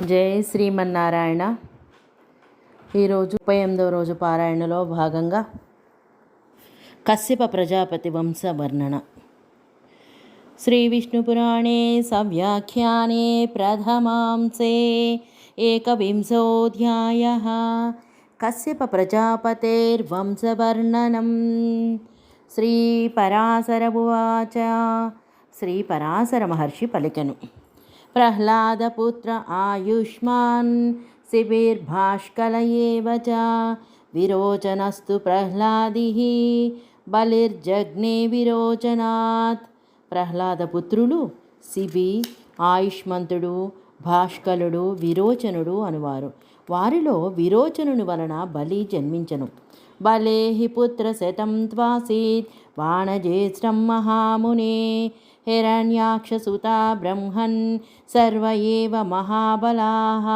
జై శ్రీమన్నారాయణ. ఈరోజు 38వ రోజు పారాయణలో భాగంగా కశ్యప ప్రజాపతి వంశ వర్ణన. శ్రీ విష్ణుపురాణే సవ్యాఖ్యానే ప్రథమాంసే ఏకవింశోऽధ్యాయः కశ్యప ప్రజాపతేర్వంశవర్ణనం. శ్రీ పరాశర ఉవాచ. శ్రీ పరాశర మహర్షి పలికెను. ప్రహ్లాదపుత్ర ఆయుష్మాన్ శిబిర్భాష్కల ఏవ చ విరోచనస్తు ప్రహ్లాదిః బలిర్జగ్నే విరోచనాత్. ప్రహ్లాదపుత్రులు శిబి, ఆయుష్మంతుడు, భాష్కలుడు, విరోచనుడు అనువారు. వారిలో విరోచనుని వలన బలి జన్మించను. బలే హి పుత్ర శతం త్వాసీత్ వాణజ్యేష్ఠం మహామునే హిరణ్యాక్షసుతా బ్రహ్మన్ సర్వ ఏవ మహాబలాః.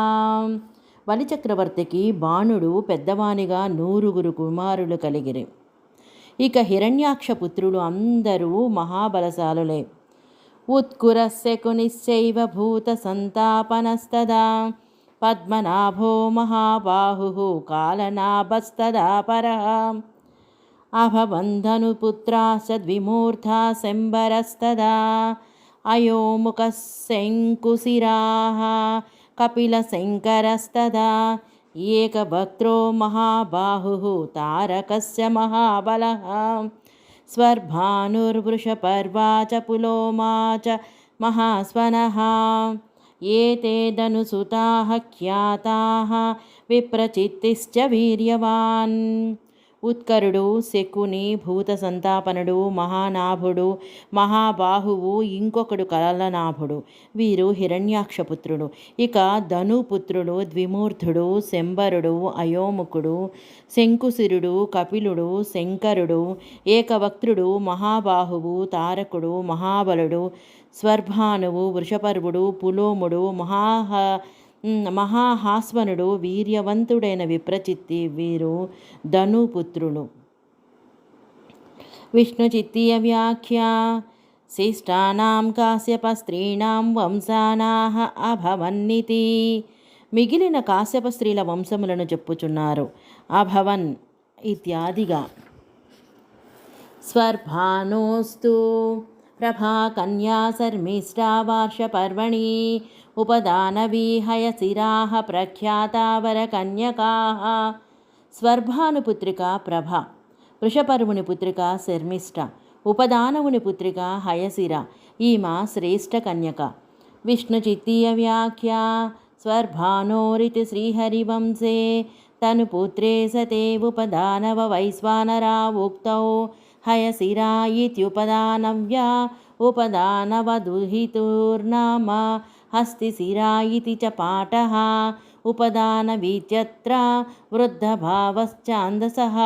బలిచక్రవర్తికి బాణుడు పెద్దవానిగా 100 కుమారులు కలిగిరి. ఇక హిరణ్యాక్ష పుత్రులు అందరూ మహాబలశాలులే. ఉత్కురశకునిశ్చైవ భూత సంతాపనస్తదా పద్మనాభో మహాబాహుః కాలనాభస్తదా పరః. అభవంధనుపుత్రాశ్చ ద్విమూర్ధా శంబరస్తదా అయోముఖः శంకుశిరాः కపిలశంకరస్తదా ఏకభక్త్రో మహాబాహుః తారకస్య మహాబలः. స్వర్భానుర్వృషపర్వా చ పులోమా చ మహాస్వనః ఏతే ధనుసుతాః ఖ్యాతాః విప్రచిత్తిశ్చ వీర్యవాన్. ఉత్కరుడు, శకుని, భూత సంతాపనుడు, మహానాభుడు, మహాబాహువు, ఇంకొకడు కలనాభుడు. వీరు హిరణ్యాక్షపుత్రుడు. ఇక ధనుపుత్రుడు ద్విమూర్ధుడు, శంబరుడు, అయోముఖుడు, శంకుశిరుడు, కపిలుడు, శంకరుడు, ఏకవక్త్రుడు, మహాబాహువు, తారకుడు, మహాబలుడు, స్వర్భానువు, వృషపర్వుడు, పులోముడు, మహాహాస్వనుడు, వీర్యవంతుడైన విప్రచిత్తి. వీరు ధనుపుత్రులు. విష్ణుచిత్తీయ వ్యాఖ్య. శిష్టానాం కాశ్యప స్త్రీణాం వంశానాః అభవన్నితి. మిగిలిన కాశ్యప స్త్రీల వంశములను చెప్పుచున్నారు. అభవన్ ఇత్యాదిగా. స్వర్భానోస్తు ప్రభా కన్యా శర్మిష్ఠా వార్షపర్వణి ఉపదానవీ హయశిరాః ప్రఖ్యాతావర కన్యకాః. స్వర్భానుపుత్రిక ప్రభ, వృషపర్వుని పుత్రిక శర్మిష్ఠ, ఉపదానవుని పుత్రిక హయశిర. ఈమె శ్రేష్ఠ కన్యక. విష్ణుచిత్తీయ వ్యాఖ్య. స్వర్భానోరితి శ్రీహరివంశే తనుపుత్రే సతే ఉపదానవ వైశ్వానరా ఉక్తౌ హయశిరా ఇత్యుపదానవ్యా ఉపదానవదుహితుర్నామ హస్తిశిరా ఇతి చ పాఠః. ఉపదానవీత్యత్ర వృద్ధభావశ్చాందసః.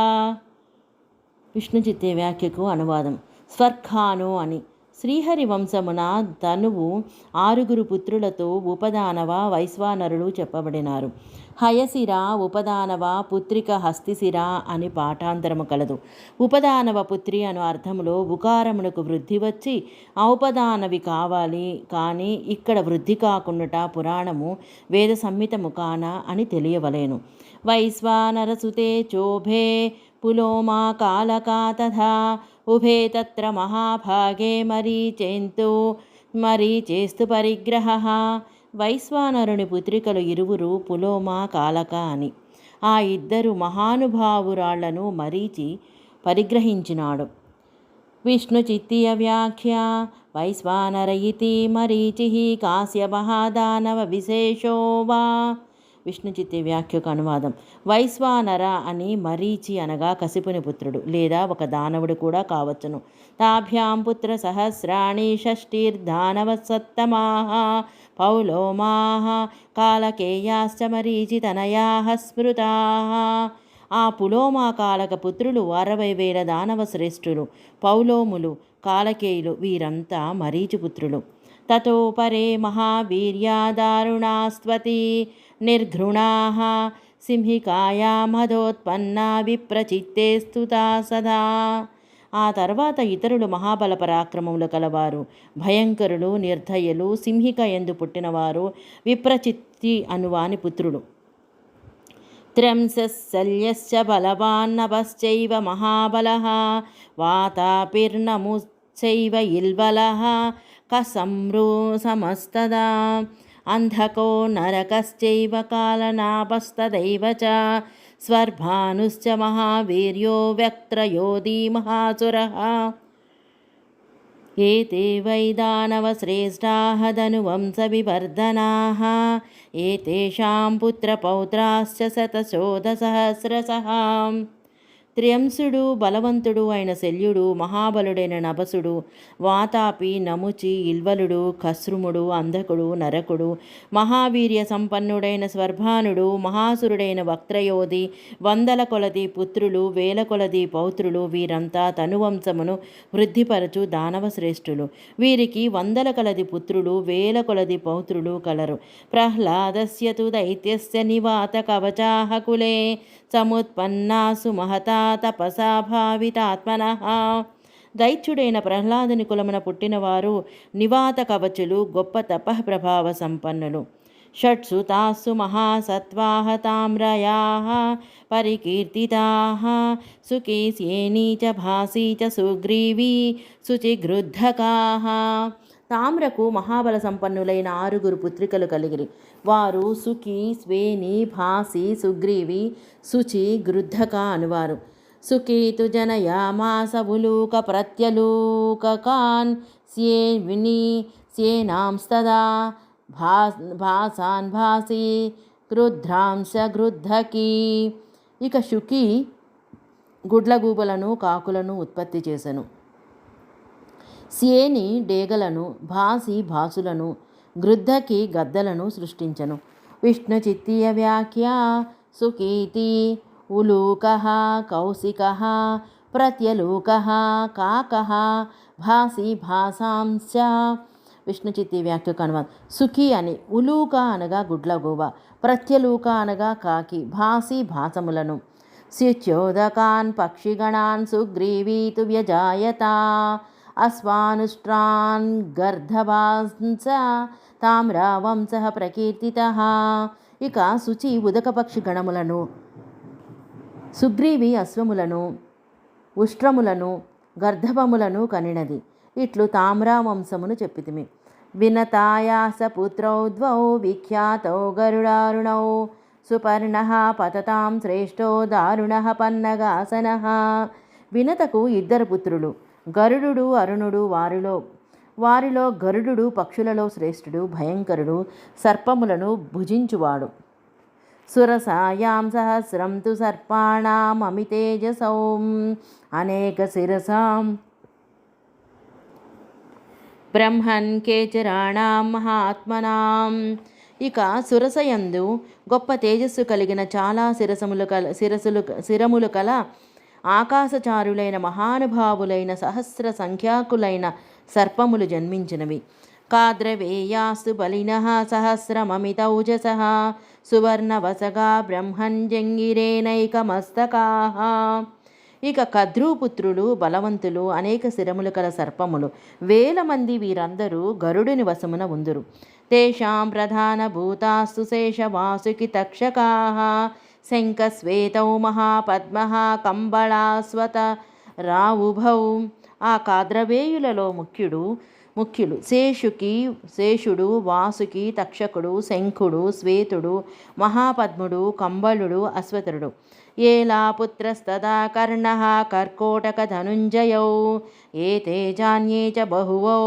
విష్ణుచిత్తే వ్యాఖ్యకు అనువాదం. స్వర్ఖాను అని శ్రీహరి వంశమున ధనువు 6 పుత్రులతో ఉపదానవ, వైశ్వానరులు చెప్పబడినారు. హయశిర, ఉపదానవ పుత్రిక హస్తిశిర అని పాఠాంతరము కలదు. ఉపదానవ పుత్రి అను అర్థములో ఉకారమునకు వృద్ధి వచ్చి ఔపదానవి కావాలి, కానీ ఇక్కడ వృద్ధి కాకుండాట పురాణము వేద సంహితము కాన అని తెలియవలేను. వైశ్వానరసుతే చోభే పులోమా కాలకా తథా ఉభే తత్ర మహాభాగే మరీచేస్తు పరిగ్రహః. వైశ్వానరుని పుత్రికలు 2 పులోమ, కాలక అని. ఆ 2 మహానుభావురాళ్లను మరీచి పరిగ్రహించినాడు. విష్ణుచిత్తీయ వ్యాఖ్య. వైశ్వానర ఇతి మరీచిః కాశ్యపః దానవ విశేషో వా. విష్ణుచిత్తి వ్యాఖ్యకు అనువాదం. వైశ్వానర అని మరీచి అనగా కశిపుని పుత్రుడు లేదా ఒక దానవుడు కూడా కావచ్చును. తాభ్యాం పుత్ర సహస్రాణి షష్ఠిర్దానవ సత్తమాః పౌలోమాః కాలకేయాశ్చ మరీచి తనయాః స్మృతాః. ఆ పులోమా కాలక పుత్రులు 60,000 దానవ శ్రేష్ఠులు. పౌలోములు, కాలకేయులు వీరంతా మరీచిపుత్రులు. తతో పరే మహావీర్యా దారుణాస్త్వతి నిర్ఘృణాః సింహికాయా మదోత్పన్నా విప్రచిత్తే స్తుతా సదా. ఆ తర్వాత ఇతరులు మహాబల పరాక్రమములు కలవారు, భయంకరులు, నిర్దయులు, సింహిక ఎందు పుట్టినవారు, విప్రచిత్తి అనువాని పుత్రుడు. త్ర్యంశల్యశ్చ బలవాన్నభశ్చైవ మహాబలః వాతాపిర్నముశ్చైవ ఇల్బలః కసంరూసమస్తదా అంధకో నరకశ్చైవ కాలనాభస్తదైవ చ స్వర్భానుశ్చ మహావీర్యో వ్యక్త్రయోధీ మహాసురః ఏతే వై దానవశ్రేష్ఠాః ధనువంశవివర్ధనాః ఏతేషాం పుత్రపౌత్రాశ్చ శతశోధసహస్రశః. త్ర్యంశుడు బలవంతుడు అయిన శల్యుడు, మహాబలుడైన నభసుడు, వాతాపి, నముచి, ఇల్వలుడు, కస్రుముడు, అంధకుడు, నరకుడు, మహావీర్య సంపన్నుడైన స్వర్భానుడు, మహాసురుడైన వక్త్రయోధి, వందల కొలది పుత్రులు, వేల కొలది పౌత్రులు, వీరంతా తనువంశమును వృద్ధిపరచు దానవ శ్రేష్ఠులు. వీరికి వందల కొలది పుత్రులు, వేల కొలది పౌత్రులు కలరు. ప్రహ్లాదస్య తు దైత్యస్య నివాత కవచాః కులే సముత్పన్నాసు మహతా తపసా భావితాత్మనః. దైత్యుడైన ప్రహ్లాదుని కులమున పుట్టినవారు నివాత కవచులు, గొప్ప తపఃప్రభావ సంపన్నులు. షట్సుతాసు మహాసత్వాః తామ్రయాః పరికీర్తితాః సుకీస్యేనీ చ భాసీ చ సుగ్రీవీ శుచిగృద్ధకాః. తామ్రకు మహాబల సంపన్నులైన 6 పుత్రికలు కలిగిరి. వారు సుఖి, స్వేని, భాసి, సుగ్రీవి, శుచి, గృద్ధక అనువారు. సుఖీతు జనయామాస ఉలూక ప్రత్యలూకకాన్ స్యేని స్యేనాంస్తదా భాసాన్ భాసి గృధ్రాంశ గృద్ధకి. ఇక శుకి గుడ్లగూబలను, కాకులను ఉత్పత్తి చేసెను. స్యేని డేగలను, భాసి భాసులను, గృద్ధకి గద్దలను సృష్టించను. విష్ణుచిత్తీయ వ్యాఖ్య సుకీతి ఉలూకః కౌశికః ప్రత్యలూకః కాకః భాసి భాసాంశ. విష్ణుచిత్తి వ్యాఖ్యకు అనువాదం. సుఖి అని ఉలూక అనగా గుడ్లగూబ, ప్రత్యలూక అనగా కాకి, భాసి భాసములను. శుచ్యోదకాన్ పక్షిగణాన్ సుగ్రీవీతు వ్యజాయత అశ్వానుష్ట్రాన్ గర్ధవాంస తామ్రవంశః ప్రకీర్తితః. ఇక శుచి ఉదకపక్షి గణములను, సుగ్రీవి అశ్వములను, ఉష్ట్రములను, గర్ధవములను కనినది. ఇట్లు తామ్రవంశమును చెప్పితిమి. వినతాయాస పుత్రౌ ద్వౌ విఖ్యాతౌ గరుడారుణౌ సుపర్ణః పతతాం శ్రేష్ఠో దారుణః పన్నగాసనః. వినతకు 2 పుత్రులు, గరుడు, అరుణుడు. వారిలో గరుడు పక్షులలో శ్రేష్ఠుడు, భయంకరుడు, సర్పములను భుజించువాడు. సురసాయాం సహస్రం తు సర్పాణాం అమితేజసౌ అనేక శిరసాం బ్రహ్మన్ కేచరాణాం మహాత్మనాం. ఇక సురసయందు గొప్ప తేజస్సు కలిగిన చాలా శిరములు కల ఆకాశచారులైన మహానుభావులైన సహస్ర సంఖ్యాకులైన సర్పములు జన్మించినవి. కాద్రవేయాస్తు బలినః సహస్రమమితౌజసః సువర్ణవసగా బ్రహ్మణ్జంగిరేనైకమస్తకాః. ఇక కద్రూపుత్రులు బలవంతులు, అనేక శిరములు కల సర్పములు 1000 మంది. వీరందరూ గరుడుని వశమున ఉందురు. తేషాం ప్రధాన భూతాస్తు శేషవాసుకి తక్షకాః శంఖశ్వేతౌ మహాపద్మః కంబళాస్వత రావుభౌ. ఆ కాద్రవేయులలో ముఖ్యులు శేషుడు, వాసుకి, తక్షకుడు, శంఖుడు, శ్వేతుడు, మహాపద్ముడు, కంబళుడు, అశ్వతరుడు. ఏలా పుత్రస్తదా కర్ణః కర్కోటక ధనుంజయౌ ఏతే చాన్యే చ బహువౌ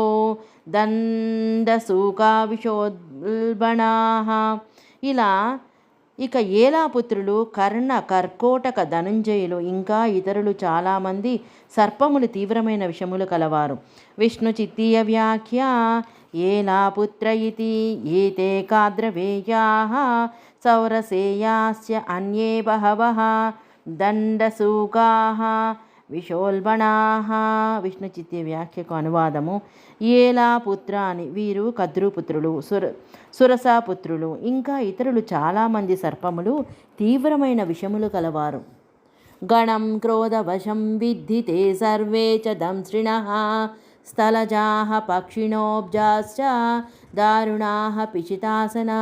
దండసూకా విశోల్బణాః. ఇలా ఇక ఏలాపుత్రులు కర్ణ, కర్కోటక, ధనుంజయులు ఇంకా ఇతరులు చాలామంది సర్పములు తీవ్రమైన విషములు కలవారు. విష్ణు చిత్తీయ వ్యాఖ్య ఏలాపుత్ర ఇతి ఏతే కాద్రవేయాః సౌరసేయాస్య అన్యే బహవః దండసూకాః విశోల్బణాః. విష్ణు చిత్తీయ వ్యాఖ్యకు అనువాదము. ఏలాపుత్ర అని వీరు కద్రుపుత్రులు, సురసాపుత్రులు ఇంకా ఇతరులు చాలామంది సర్పములు తీవ్రమైన విషములు కలవారు. గణం క్రోధవశం విద్ధి తే సర్వే చ దంశ్రిణః స్థలజాః పక్షిణోబ్జాశ్చ దారుణాః పిచితాసనా.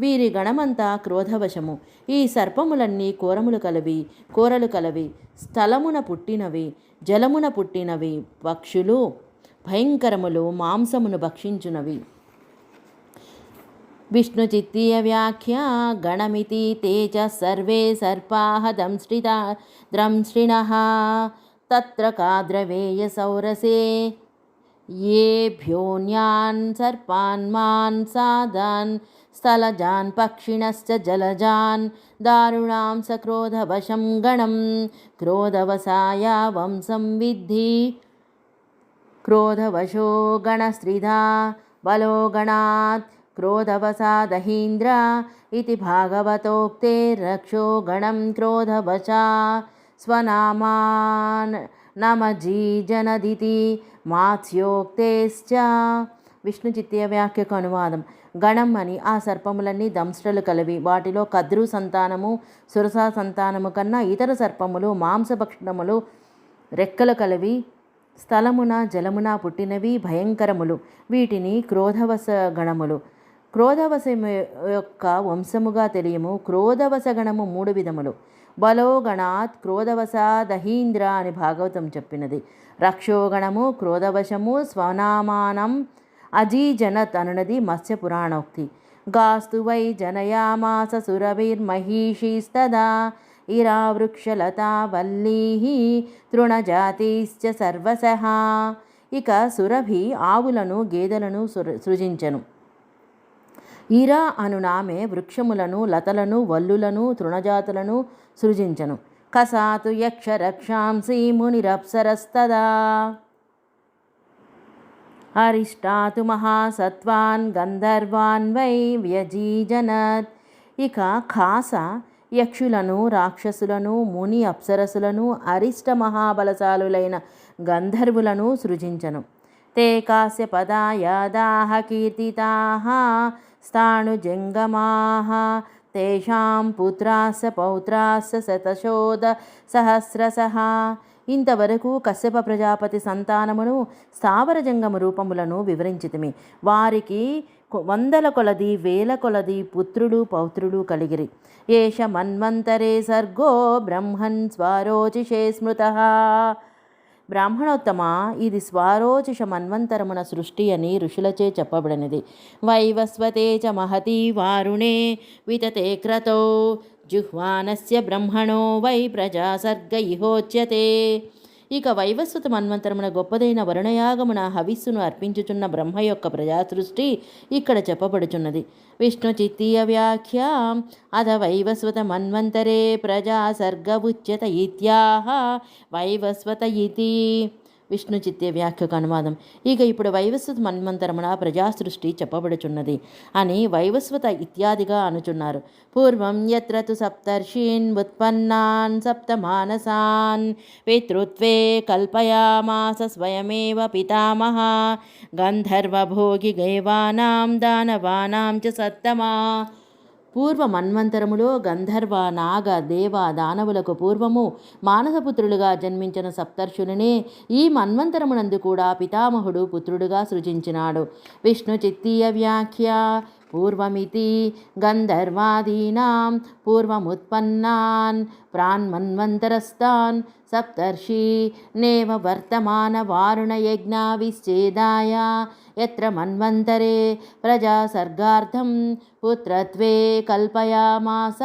వీరి గణమంతా క్రోధవశము. ఈ సర్పములన్నీ కూరలు కలవి, స్థలమున పుట్టినవి, జలమున పుట్టినవి, పక్షులు భయంకరములు, మాంసమును భక్షించునవి. విష్ణుచిత్తీయ వ్యాఖ్య గణమితి తే చ సర్వే సర్పాః దంశ్రిణః తత్ర కాద్రవేయ సౌరసే ఏభ్యోన్యాన్ సర్పాన్ మాంసాదాన్ స్థలజాన్ పక్షిణశ్చ జలజాన్ దారుణాం సక్రోధవశం గణం క్రోధవశాయ వంశం విద్ధి. క్రోధవశో గణస్త్రిధా బలో గణాత్ క్రోధవశాదహీంద్ర ఇతి భాగవతోక్తే రక్షో గణం క్రోధవశా స్వనామాన్ నమజీజనదితి మాత్స్యోక్తేశ్చ. విష్ణు చిత్తీయ వ్యాఖ్యకు అనువాదం. గణం అని ఆ సర్పములన్నీ దంష్ట్రలు కలవి. వాటిలో కద్రు సంతానము సురసా సంతానము కన్నా ఇతర సర్పములు మాంసభక్షణములు రెక్కలు కలవి, స్థలమున జలమున పుట్టినవి, భయంకరములు. వీటిని క్రోధవశ గణములు. క్రోధవశము యొక్క వంశముగా తెలియము. క్రోధవశ గణము 3 విధములు. బలో గణాత్ క్రోధవశాదహీంద్ర అని భాగవతం చెప్పినది. రక్షోగణము క్రోధవశము స్వనామానం అజీజనత్ అనునది మత్స్య పురాణోక్తి. గాస్తు వై జనయామాస సురభిర్మహిషీస్తదా ఇరా వృక్షలతా వల్లీః తృణజాతిశ్చ సర్వశః. ఇక సురభి ఆవులను గేదెలను సృజించెను. ఇరా అనునామే వృక్షములను లతలను వల్లులను తృణజాతులను సృజించను. కసాతు యక్ష రక్షాంసి మునిరప్సరస్తదా అరిష్టాతు మహాసత్వాన్ గంధర్వాన్ వై వ్యజీజనత్. ఇక ఖాస యక్షులను రాక్షసులను ముని అప్సరసులను అరిష్ట మహాబలశాలులైన గంధర్వులను సృజించను. తే కాశ్యపదాయాదాః కీర్తితాః స్థాణుజంగమాః తేషాం పుత్రాస్స పౌత్రాస్స శతశోధ సహస్రశః. ఇంతవరకు కశ్యప ప్రజాపతి సంతానమును స్థావర జంగమ రూపములను వివరించితిమి. వారికి 100 కొలది 1000 కొలది పుత్రులు పౌత్రులు కలిగిరి. ఏష మన్వంతరే సర్గో బ్రహ్మన్ స్వారోచిషే స్మృతః. బ్రాహ్మణోత్తమ, ఇది స్వారోచిష మన్వంతరమున సృష్టి అని ఋషులచే చెప్పబడినది. వైవస్వతే చ మహతి వారుణే వితతే క్రతో జుహ్వానస్య బ్రహ్మణో వై ప్రజాసర్గ ఇహోచ్యతే. ఇక వైవస్వత మన్వంతరమున గొప్పదైన వరుణయాగమున హవిస్సును అర్పించుచున్న బ్రహ్మ యొక్క ప్రజా సృష్టి ఇక్కడ చెప్పబడుచున్నది. విష్ణు చిత్తీయ వ్యాఖ్య అథ వైవస్వత మన్వంతరే ప్రజాసర్గ ఉచ్యత ఇత్యాహ వైవస్వత ఇతి. విష్ణు చిత్తీయ వ్యాఖ్యకు అనువాదం. ఇక ఇప్పుడు వైవస్వత మన్వంతరమున ప్రజా సృష్టి చెప్పబడుచున్నది అని వైవస్వత ఇత్యాదిగా అనుచున్నారు. పూర్వం యత్ర తు సప్తర్షీన్ ఉత్పన్నాన్ సప్తమానసాన్ పితృత్వే కల్పయామాస స్వయమేవ పితామహ గంధర్వభోగి గైవానాం దానవానాం చ సత్తమా. పూర్వ మన్వంతరములో గంధర్వ నాగ దేవ దానవులకు పూర్వము మానసపుత్రులుగా జన్మించిన సప్తర్షులనే ఈ మన్వంతరమునందు కూడా పితామహుడు పుత్రుడుగా సృజించినాడు. విష్ణు చిత్తీయ వ్యాఖ్య పూర్వమితి గంధర్వాదీనాం పూర్వముత్పన్నాన్ ప్రాన్మన్వంతరస్తాన్ సప్తర్షి నేవ వర్తమాన వారుణయజ్ఞా విచ్ఛేదాయ యత్ర మన్వంతరే ప్రజాసర్గార్థం పుత్రత్వే కల్పయామాస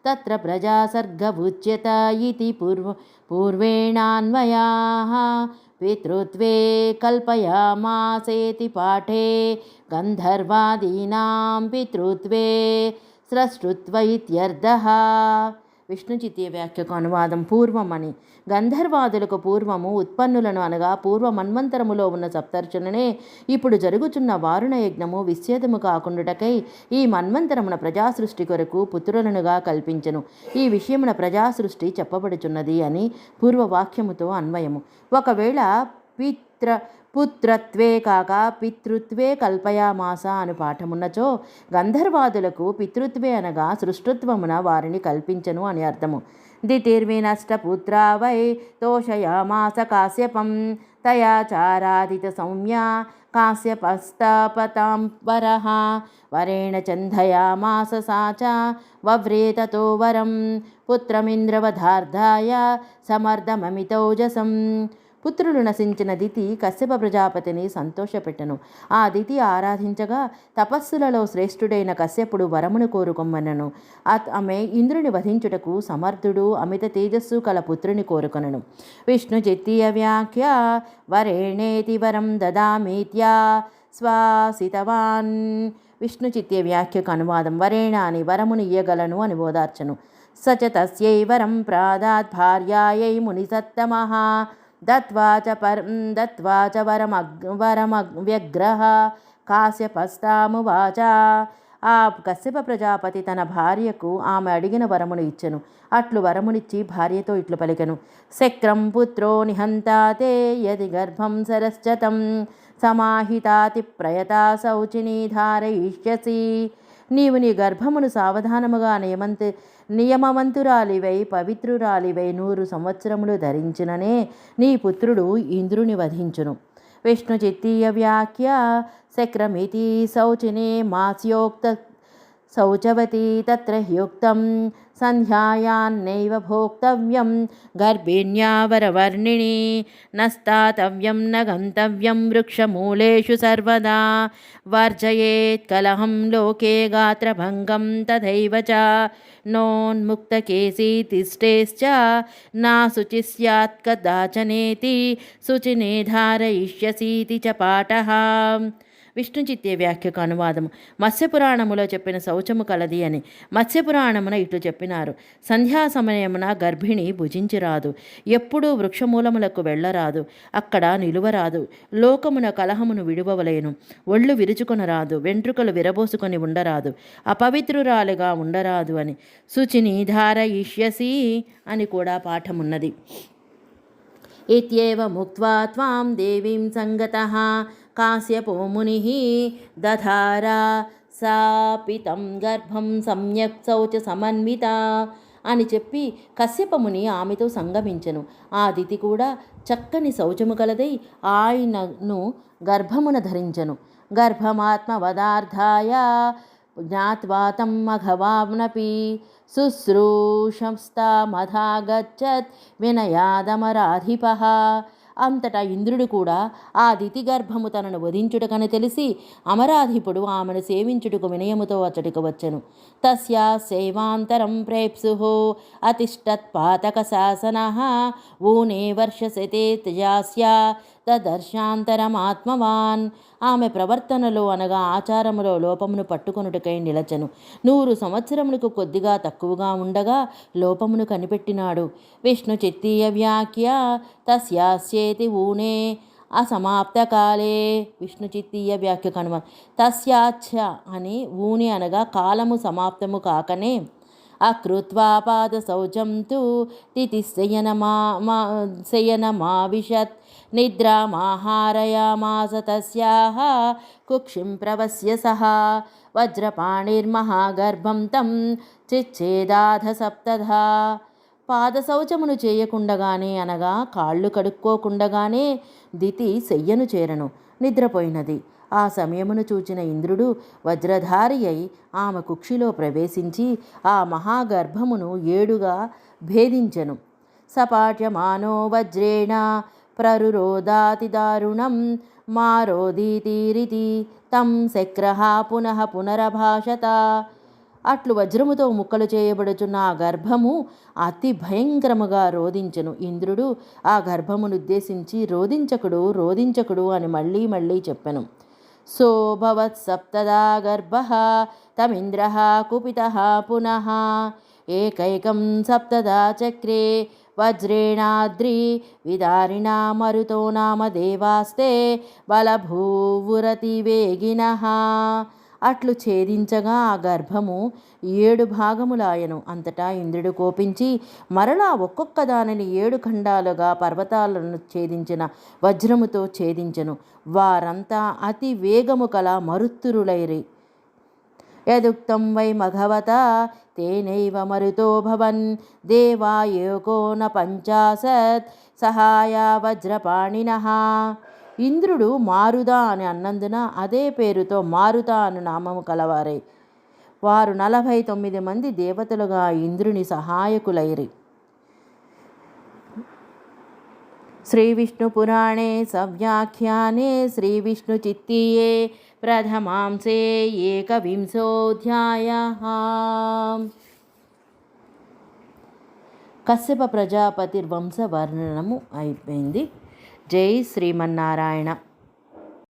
తత్ర ప్రజాసర్గ ఉచ్యత ఇతి పూర్వేణాన్వయాః. పితృత్వే కల్పయామాసేతి పాఠే గంధర్వాదీనాం పితృత్వే స్రష్టృత్వ ఇత్యర్థః. విష్ణు చిత్తీయ వ్యాఖ్యకు అనువాదం. పూర్వం అని గంధర్వాదులకు పూర్వము ఉత్పన్నులను అనగా పూర్వ మన్వంతరములో ఉన్న సప్తర్షులనే ఇప్పుడు జరుగుచున్న వారుణ యజ్ఞము విచ్ఛేదము కాకుండుటకై ఈ మన్వంతరమున ప్రజాసృష్టి కొరకు పుత్రులనుగా కల్పించెను. ఈ విషయమున ప్రజాసృష్టి చెప్పబడుచున్నది అని పూర్వవాక్యముతో అన్వయము. ఒకవేళ పుత్రత్వే కాక పితృత్వే కల్పయామాస అను పాఠమున్నచో గంధర్వాదులకు పితృత్వే అనగా సృష్టత్వమున వారిని కల్పించను అని అర్థము. దితిర్వినష్టపుత్రా వై తోషయామాస కాశ్యపం తయా చారాదిత సౌమ్య కాశ్యపస్తాపతాం వరః వరేణ చందయామాస సా చ వవ్రే తతో వరం పుత్రమింద్రవధార్థాయ సమర్థమమితౌజసం. పుత్రులు నశించిన దితి కశ్యప ప్రజాపతిని సంతోషపెట్టెను. ఆ దితి ఆరాధించగా తపస్సులలో శ్రేష్ఠుడైన కశ్యపుడు వరమును కోరుకొమ్మనను. ఆమె ఇంద్రుని వధించుటకు సమర్థుడు అమిత తేజస్సు కల పుత్రుని కోరుకొనను. విష్ణు చిత్తీయ వ్యాఖ్య వరేణేతి వరం దదామీత్యా శ్వాసితవాన్. విష్ణు చిత్య వ్యాఖ్యకు అనువాదం వరేణ అని వరమును ఇయ్యగలను అని ఓదార్చను. సచ తస్యై వరం ప్రాదాత్ భార్యాయై మునిసత్తమః దత్వా చ వరమవ్యగ్రహ కాశ్యపస్తామువాచ. ఆ కశ్యప ప్రజాపతి తన భార్యకు ఆమె అడిగిన వరమును ఇచ్చెను. అట్లు వరమునిచ్చి భార్యతో ఇట్లు పలికెను. శక్రం పుత్రో నిహంతాతే యది గర్భం సరశ్చతం సమాహితాతి ప్రయతా శౌచినీ ధారయిష్యసి. నీవు నీ గర్భమును సావధానముగా నియమవంతురాలివై పవిత్రురాలివై 100 సంవత్సరములు ధరించిననే నీ పుత్రుడు ఇంద్రుని వధించును. విష్ణు చిత్తీయ వ్యాఖ్య శక్రమితి శౌచినే మాస్యోక్త శౌచవతి తత్ర హ్యుక్తం సంధ్యాయాన్నైవ భోక్తవ్యం గర్భిణ్యా వరవర్ణిని నస్తాతవ్యం న గంతవ్యం వృక్షమూలేషు సర్వదా వర్జయేత్ కలహం లోకే గాత్రభంగం తథైవ చ నోన్ముక్తకేసీ తిష్టేశ్చ నా శుచి స్యాత్ కదాచనేతి శుచినే ధారయిష్యసీతి చ పాఠః. విష్ణు చిత్య వ్యాఖ్యకు అనువాదము. మత్స్యపురాణములో చెప్పిన శౌచము కలది అని. మత్స్యపురాణమున ఇట్లు చెప్పినారు. సంధ్యా సమయమున గర్భిణి భుజించిరాదు, ఎప్పుడూ వృక్షమూలములకు వెళ్ళరాదు, అక్కడ నిలువరాదు, లోకమున కలహమును విడువవలేను, ఒళ్ళు విరుచుకొనరాదు, వెంట్రుకలు విరబోసుకొని ఉండరాదు, అపవిత్రురాలుగా ఉండరాదు అని. శుచిని ధారయిష్యసి అని కూడా పాఠమున్నది. ఇత్యేవ ముక్త్వా త్వాం దేవీం సంగతః కాశ్యపో మునిః దధార సాపితం గర్భం సమ్యక్ శౌచ సమన్విత అని చెప్పి కశ్యపముని ఆమెతో సంగమించెను. ఆ దితి కూడా చక్కని శౌచము కలదై ఆయనను గర్భమున ధరించెను. గర్భమాత్మవదార్థాయ జ్ఞాత్వా తం మఘవానపి శుశ్రూషస్తామథాగచ్చత్ వినయాదమరాధిపః. అంతటా ఇంద్రుడు కూడా ఆ దితి గర్భము తనను వధించుటకని తెలిసి అమరాధిపుడు ఆమెను సేవించుటకు వినయముతో అచ్చటికి వచ్చెను. తస్యా సేవాంతరం ప్రేప్సు అతిష్టత్పాతక శాసనః ఊనే వర్షశతే తజాస్యా తదర్శాంతరమాత్మవాన్. ఆమె ప్రవర్తనలో అనగా ఆచారములో లోపమును పట్టుకొనుటకై నిలచెను. 100 సంవత్సరములకు కొద్దిగా తక్కువగా ఉండగా లోపమును కనిపెట్టినాడు. విష్ణు చిత్తీయ వ్యాఖ్య తస్యాస్యేతి ఊనే అసమాప్తకాలే. విష్ణు చిత్తీయ వ్యాఖ్య కనుమ తస్యాచ్ఛ అని ఊని అనగా కాలము సమాప్తము కాకనే అకృత్వా పాద శౌచం తు తిథి శయనమావిశత్ నిద్రామాహారయామాస తస్యాః కుక్షిం ప్రవస్య సహ వజ్రపాణిర్మహాగర్భం తం చిచ్ఛేదాధ సప్తధా. పాదశౌచమును చేయకుండగానే అనగా కాళ్ళు కడుక్కోకుండగానే దితి శయ్యను చేరను, నిద్రపోయినది. ఆ సమయమును చూచిన ఇంద్రుడు వజ్రధారి అయి ఆమె కుక్షిలో ప్రవేశించి ఆ మహాగర్భమును 7గా భేదించెను. సపాట్యమానో వజ్రేణ ప్రరురోదాతి దారుణం మారోదీతిరితి తం శక్రః పునః పునరభాషత. అట్లు వజ్రముతో ముక్కలు చేయబడుచున్న ఆ గర్భము అతి భయంకరముగా రోదించెను. ఇంద్రుడు ఆ గర్భమునుద్దేశించి రోదించకుడు రోదించకుడు అని మళ్ళీ మళ్ళీ చెప్పెను. సోభవత్ సప్తదా గర్భః తమింద్రః కుపితః పునః ఏకైకం సప్తదా చక్రే వజ్రేణాద్రి విదారిణా మరుతో నామ దేవాస్తే బలభూవురతి వేగినః. అట్లు ఛేదించగా ఆ గర్భము 7 భాగములాయను. అంతటా ఇంద్రుడు కోపించి మరలా ఒక్కొక్క దానిని 7 ఖండాలుగా పర్వతాలను ఛేదించిన వజ్రముతో ఛేదించెను. వారంతా అతి వేగము కల మరుత్తురులైరి. యదుక్తం వై మఘవతా తేనైవ మరుతో భవన్ దేవా ఏకోన 50 సహాయా వజ్రపాణినః. ఇంద్రుడు మారుదా అని అన్నందున అదే పేరుతో మారుత అను నామము కలవారై వారు 49 మంది దేవతలుగా ఇంద్రుని సహాయకులైరి. శ్రీ విష్ణు పురాణే సవ్యాఖ్యానే శ్రీ విష్ణు చిత్తీయే ప్రథమాంసే 21వ కశ్యప ప్రజాపతి వంశ వర్ణనము అయిపోయింది. జై శ్రీమన్నారాయణ.